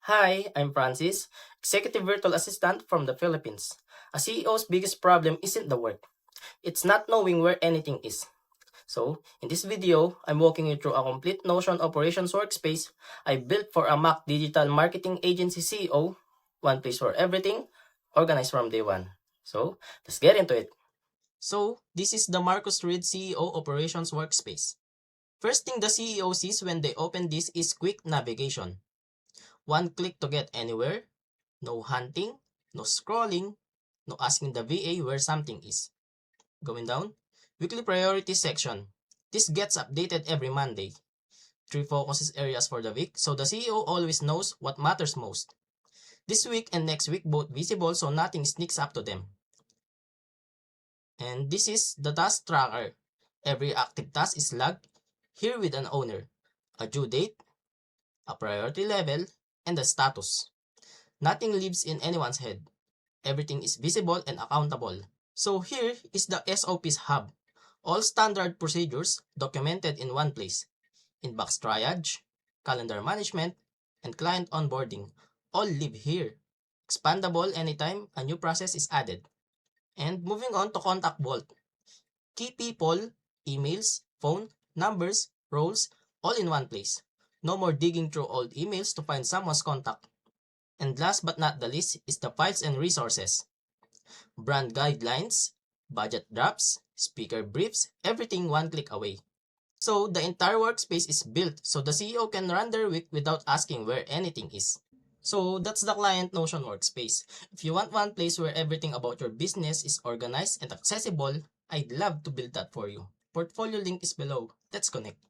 Hi, I'm Francis, Executive Virtual Assistant from the Philippines. A CEO's biggest problem isn't the work, it's not knowing where anything is. So, in this video, I'm walking you through a complete Notion operations workspace I built for a Mac digital marketing agency CEO, one place for everything, organized from day one. So, let's get into it. So, this is the Marcus Reed CEO operations workspace. First thing the CEO sees when they open this is quick navigation. One click to get anywhere, no hunting, no scrolling, no asking the VA where something is. Going down, weekly priorities section. This gets updated every Monday. 3 focuses areas for the week, so the CEO always knows what matters most. This week and next week both visible so nothing sneaks up to them. And this is the task tracker. Every active task is logged here with an owner, a due date, a priority level, and a status. Nothing lives in anyone's head. Everything is visible and accountable. So here is the SOPs hub. All standard procedures documented in one place. Inbox triage, calendar management, and client onboarding all live here. Expandable anytime a new process is added. And moving on to Contact Vault. Key people, emails, phone, numbers, roles, all in one place. No more digging through old emails to find someone's contact. And last but not the least is the files and resources. Brand guidelines, budget drafts, speaker briefs, everything one click away. So the entire workspace is built so the CEO can run their week without asking where anything is. So that's the client Notion workspace. If you want one place where everything about your business is organized and accessible, I'd love to build that for you. Portfolio link is below. Let's connect.